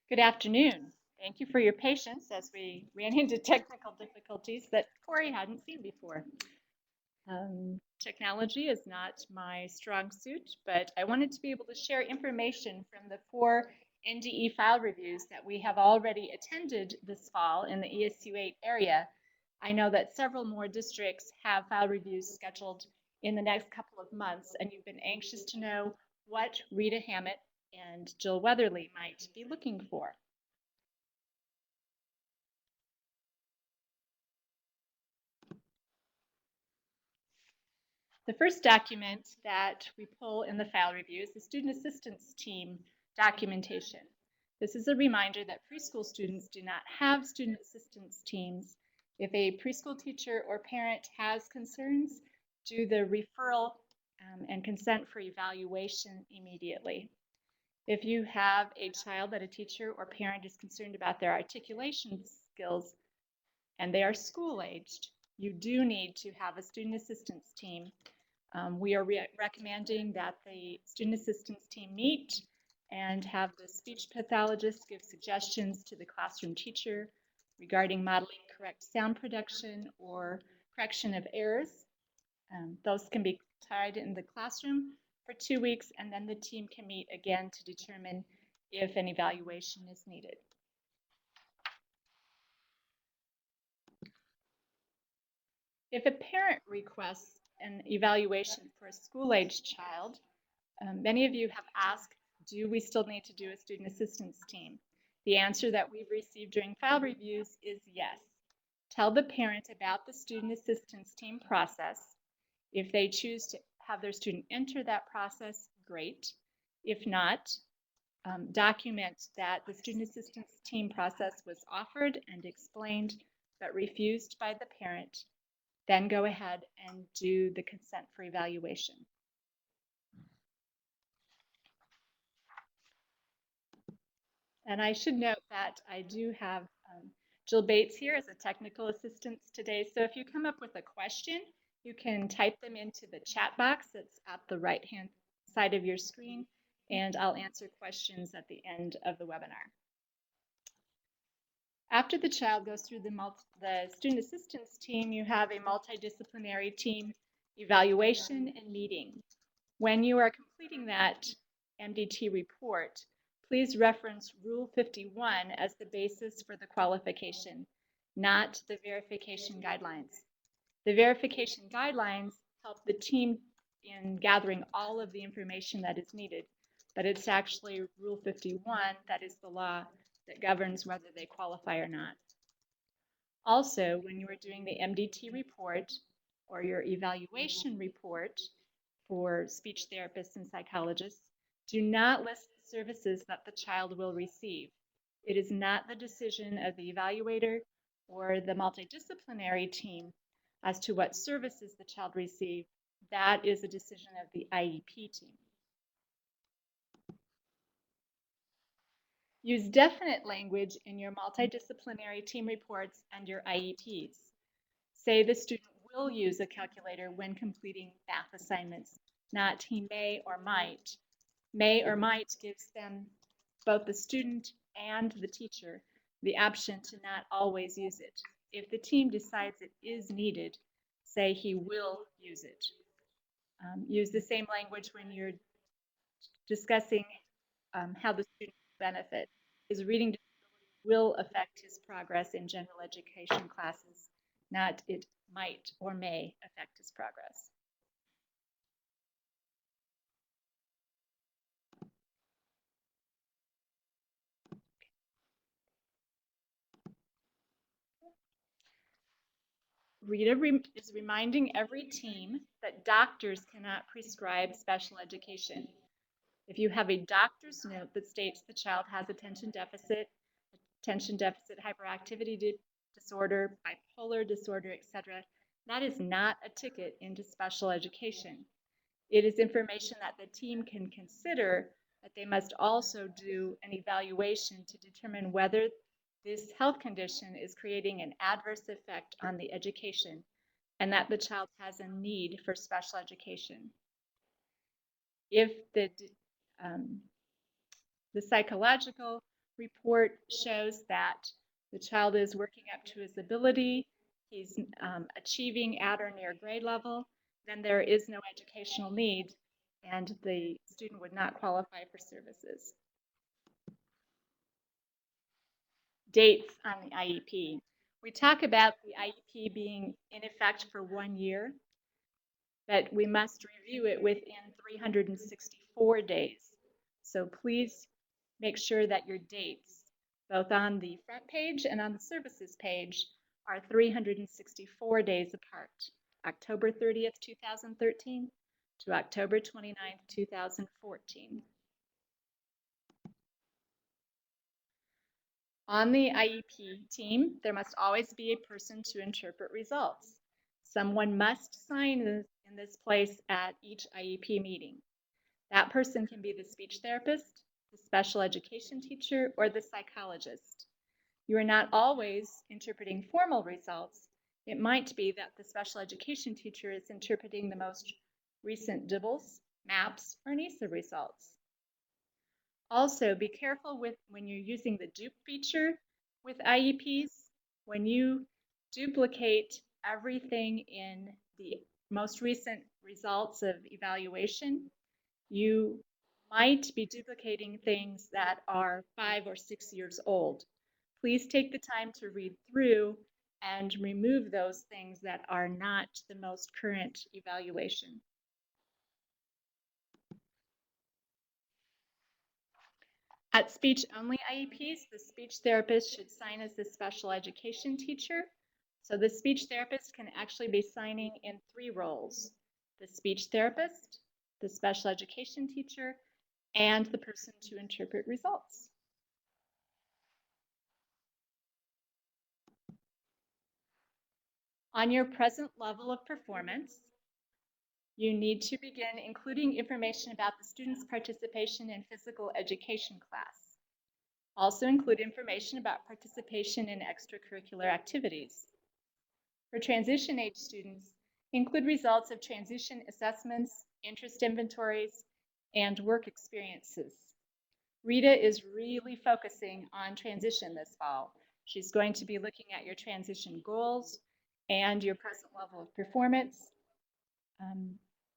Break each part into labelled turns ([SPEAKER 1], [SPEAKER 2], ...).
[SPEAKER 1] Good afternoon. Thank you for your patience as we ran into technical difficulties that Corey hadn't seen before. Technology is not my strong suit, but I wanted to be able to share information from the 4 NDE file reviews that we have already attended this fall in the ESU 8 area. I know that several more districts have file reviews scheduled in the next couple of months, and you've been anxious to know what Rita Hammett and Jill Weatherly might be looking for. The first document that we pull in the file review is the Student Assistance Team documentation. This is a reminder that preschool students do not have student assistance teams. If a preschool teacher or parent has concerns, do the referral and consent for evaluation immediately. If you have a child that a teacher or parent is concerned about their articulation skills and they are school-aged, you do need to have a student assistance team. We are recommending that the student assistance team meet and have the speech pathologist give suggestions to the classroom teacher regarding modeling correct sound production or correction of errors. Those can be tied in the classroom for 2 weeks, and then the team can meet again to determine if an evaluation is needed. If a parent requests an evaluation for a school-aged child, many of you have asked, do we still need to do a student assistance team? The answer that we've received during file reviews is yes. Tell the parent about the student assistance team process. If they choose to have their student enter that process, great. If not, document that the student assistance team process was offered and explained but refused by the parent. Then go ahead and do the consent for evaluation. And I should note that I do have Jill Bates here as a technical assistant today. So if you come up with a question, you can type them into the chat box that's at the right-hand side of your screen, and I'll answer questions at the end of the webinar. After the child goes through the student assistance team, you have a multidisciplinary team evaluation and meeting. When you are completing that MDT report, please reference Rule 51 as the basis for the qualification, not the verification guidelines. The verification guidelines help the team in gathering all of the information that is needed, but it's actually Rule 51 that is the law that governs whether they qualify or not. Also, when you are doing the MDT report or your evaluation report for speech therapists and psychologists, do not list the services that the child will receive. It is not the decision of the evaluator or the multidisciplinary team as to what services the child receives. That is a decision of the IEP team. Use definite language in your multidisciplinary team reports and your IEPs. Say the student will use a calculator when completing math assignments, not he may or might. May or might gives them, both the student and the teacher, the option to not always use it. If the team decides it is needed, say he will use it. Use the same language when you're discussing how the student will benefit. His reading disability will affect his progress in general education classes, not it might or may affect his progress. Rita is reminding every team that doctors cannot prescribe special education. If you have a doctor's note that states the child has attention deficit hyperactivity disorder, bipolar disorder, etc., that is not a ticket into special education. It is information that the team can consider, but they must also do an evaluation to determine whether this health condition is creating an adverse effect on the education and that the child has a need for special education. If the psychological report shows that the child is working up to his ability, he's achieving at or near grade level, then there is no educational need and the student would not qualify for services. Dates on the IEP. We talk about the IEP being in effect for 1 year, but we must review it within 364 days. So please make sure that your dates, both on the front page and on the services page, are 364 days apart. October 30th, 2013 to October 29th, 2014. On the IEP team, there must always be a person to interpret results. Someone must sign in this place at each IEP meeting. That person can be the speech therapist, the special education teacher, or the psychologist. You are not always interpreting formal results. It might be that the special education teacher is interpreting the most recent DIBELS, MAPS, or NISA results. Also, be careful when you're using the dupe feature with IEPs. When you duplicate everything in the most recent results of evaluation, you might be duplicating things that are 5 or 6 years old. Please take the time to read through and remove those things that are not the most current evaluation. At speech-only IEPs, the speech therapist should sign as the special education teacher. So the speech therapist can actually be signing in 3 roles: the speech therapist, the special education teacher, and the person to interpret results. On your present level of performance, you need to begin including information about the student's participation in physical education class. Also include information about participation in extracurricular activities. For transition age students, include results of transition assessments, interest inventories, and work experiences. Rita is really focusing on transition this fall. She's going to be looking at your transition goals and your present level of performance.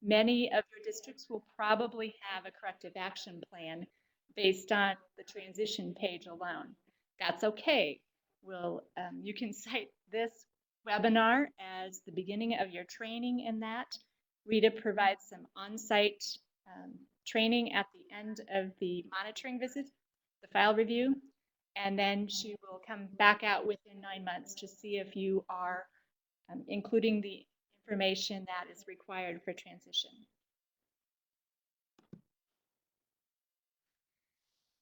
[SPEAKER 1] Many of your districts will probably have a corrective action plan based on the transition page alone. That's okay. You can cite this webinar as the beginning of your training in that. Rita provides some on-site training at the end of the monitoring visit, the file review, and then she will come back out within 9 months to see if you are including the information that is required for transition.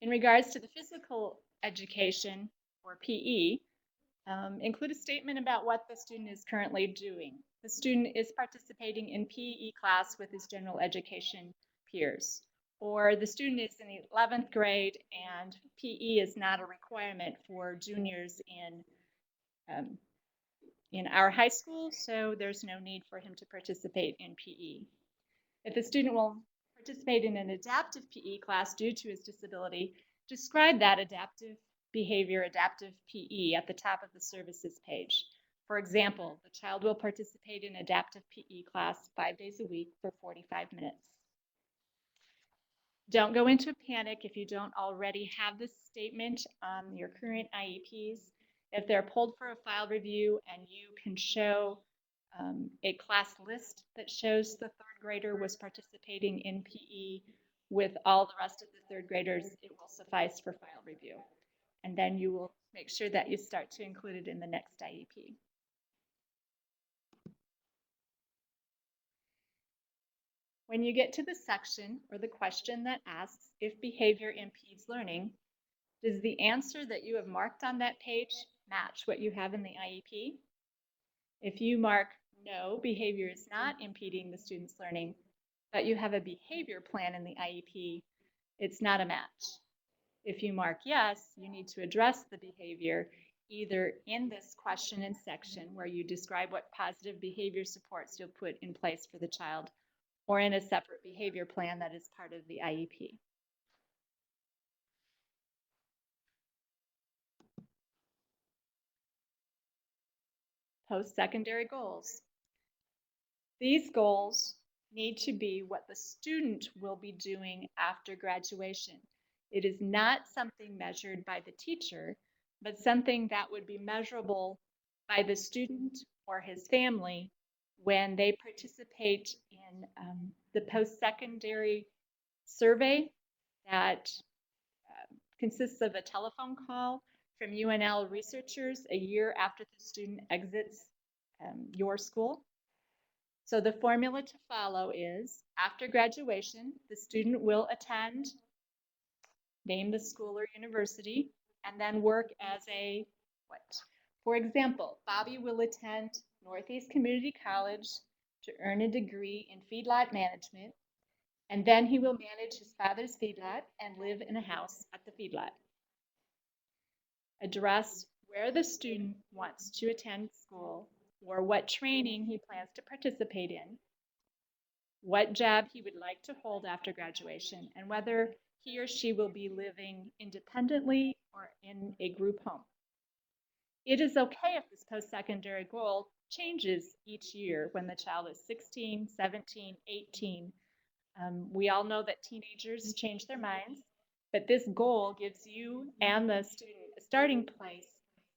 [SPEAKER 1] In regards to the physical education, or PE, include a statement about what the student is currently doing. The student is participating in PE class with his general education peers, or the student is in the 11th grade and PE is not a requirement for juniors in our high school, so there's no need for him to participate in PE. If the student will participate in an adaptive PE class due to his disability, describe that adaptive behavior, adaptive PE, at the top of the services page. For example, the child will participate in adaptive PE class 5 days a week for 45 minutes. Don't go into a panic if you don't already have this statement on your current IEPs. If they're pulled for a file review and you can show a class list that shows the 3rd grader was participating in PE with all the rest of the 3rd graders, it will suffice for file review. And then you will make sure that you start to include it in the next IEP. When you get to the section or the question that asks if behavior impedes learning, does the answer that you have marked on that page match what you have in the IEP? If you mark no, behavior is not impeding the student's learning, but you have a behavior plan in the IEP, it's not a match. If you mark yes, you need to address the behavior either in this question and section where you describe what positive behavior supports you'll put in place for the child, or in a separate behavior plan that is part of the IEP. Post-secondary goals. These goals need to be what the student will be doing after graduation. It is not something measured by the teacher, but something that would be measurable by the student or his family when they participate in the post-secondary survey that consists of a telephone call from UNL researchers a year after the student exits your school. So the formula to follow is, after graduation, the student will attend, name the school or university, and then work as a what? For example, Bobby will attend Northeast Community College to earn a degree in feedlot management, and then he will manage his father's feedlot and live in a house at the feedlot. Address where the student wants to attend school or what training he plans to participate in, what job he would like to hold after graduation, and whether he or she will be living independently or in a group home. It is okay if this post-secondary goal changes each year when the child is 16, 17, 18. We all know that teenagers change their minds, but this goal gives you and the student a starting place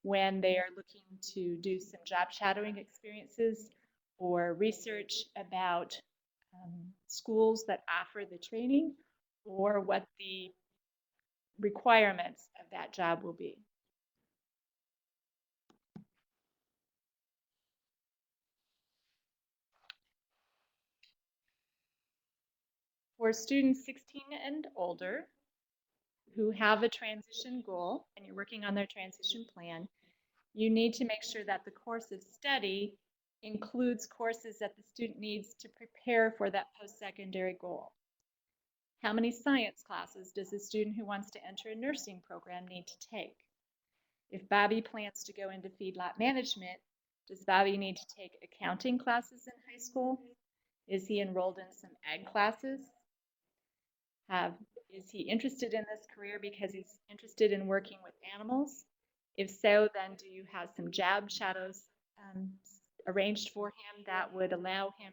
[SPEAKER 1] when they are looking to do some job shadowing experiences or research about schools that offer the training or what the requirements of that job will be. For students 16 and older who have a transition goal and you're working on their transition plan, you need to make sure that the course of study includes courses that the student needs to prepare for that post-secondary goal. How many science classes does a student who wants to enter a nursing program need to take? If Bobby plans to go into feedlot management, does Bobby need to take accounting classes in high school? Is he enrolled in some ag classes? Is he interested in this career because he's interested in working with animals? If so, then do you have some job shadows arranged for him that would allow him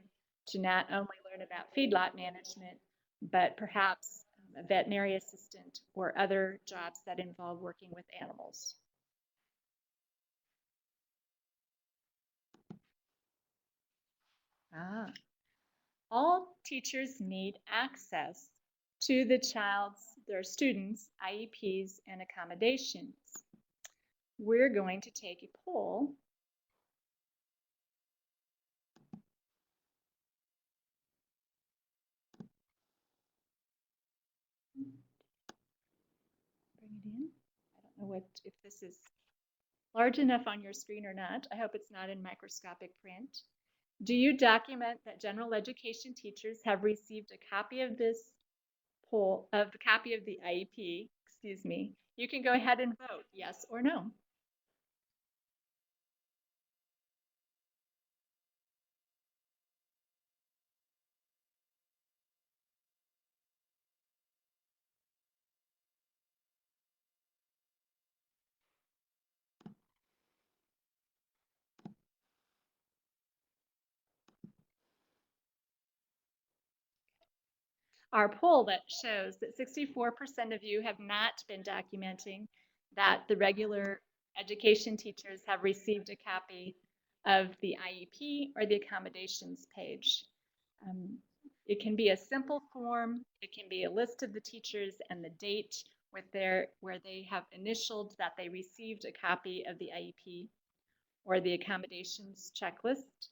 [SPEAKER 1] to not only learn about feedlot management, but perhaps a veterinary assistant or other jobs that involve working with animals? Ah. All teachers need access to their students' IEPs and accommodations. We're going to take a poll. Bring it in. I don't know if this is large enough on your screen or not. I hope it's not in microscopic print. Do you document that general education teachers have received a copy of this poll, of the copy of the IEP, excuse me? You can go ahead and vote, yes or no. Our poll that shows that 64% of you have not been documenting that the regular education teachers have received a copy of the IEP or the accommodations page. It can be a simple form. It can be a list of the teachers and the date where they have initialed that they received a copy of the IEP or the accommodations checklist.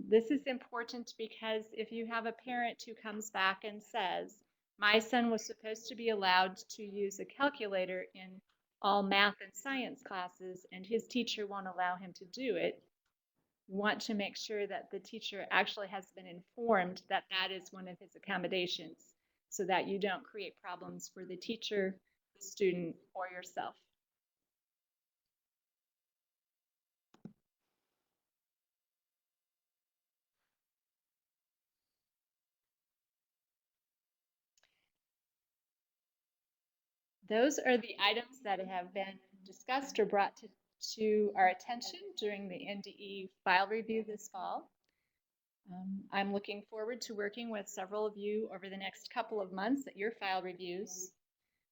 [SPEAKER 1] This is important because if you have a parent who comes back and says, my son was supposed to be allowed to use a calculator in all math and science classes and his teacher won't allow him to do it, you want to make sure that the teacher actually has been informed that that is one of his accommodations so that you don't create problems for the teacher, the student, or yourself. Those are the items that have been discussed or brought to our attention during the NDE file review this fall. I'm looking forward to working with several of you over the next couple of months at your file reviews.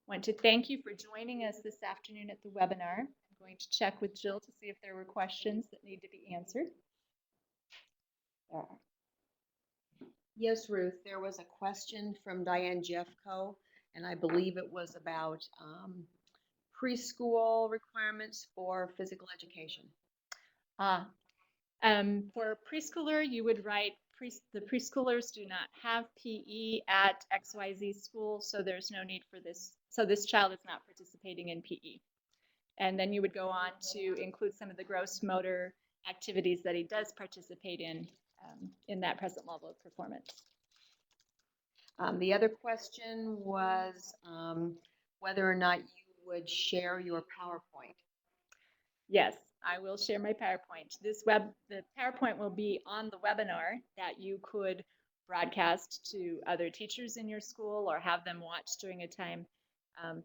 [SPEAKER 1] I want to thank you for joining us this afternoon at the webinar. I'm going to check with Jill to see if there were questions that need to be answered.
[SPEAKER 2] Yes, Ruth, there was a question from Diane Jeffco, and I believe it was about preschool requirements for physical education.
[SPEAKER 1] For preschooler, you would write, the preschoolers do not have PE at XYZ school, so there's no need for this. So this child is not participating in PE. And then you would go on to include some of the gross motor activities that he does participate in that present level of performance.
[SPEAKER 2] The other question was whether or not you would share your PowerPoint.
[SPEAKER 1] Yes, I will share my PowerPoint. The PowerPoint will be on the webinar that you could broadcast to other teachers in your school or have them watch during a time.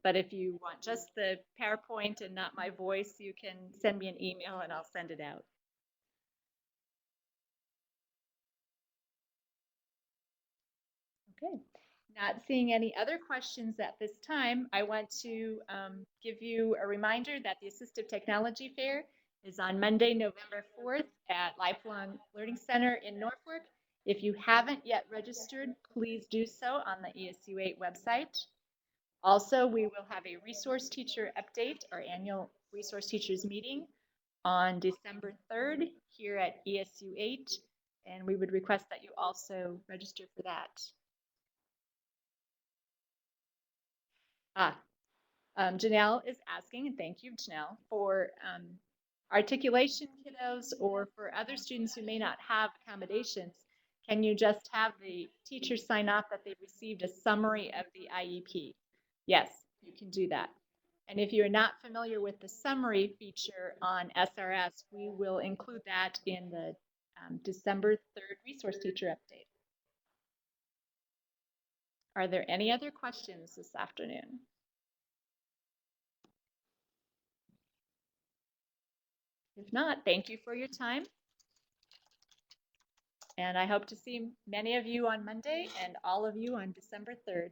[SPEAKER 1] But if you want just the PowerPoint and not my voice, you can send me an email and I'll send it out. Okay, not seeing any other questions at this time, I want to give you a reminder that the Assistive Technology Fair is on Monday, November 4th at Lifelong Learning Center in Norfolk. If you haven't yet registered, please do so on the ESU8 website. Also, we will have a resource teacher update, our annual resource teachers meeting on December 3rd here at ESU8, and we would request that you also register for that. Janelle is asking, and thank you, Janelle, for articulation kiddos or for other students who may not have accommodations. Can you just have the teacher sign off that they've received a summary of the IEP? Yes, you can do that. And if you're not familiar with the summary feature on SRS, we will include that in the December 3rd resource teacher update. Are there any other questions this afternoon? If not, thank you for your time. And I hope to see many of you on Monday and all of you on December 3rd.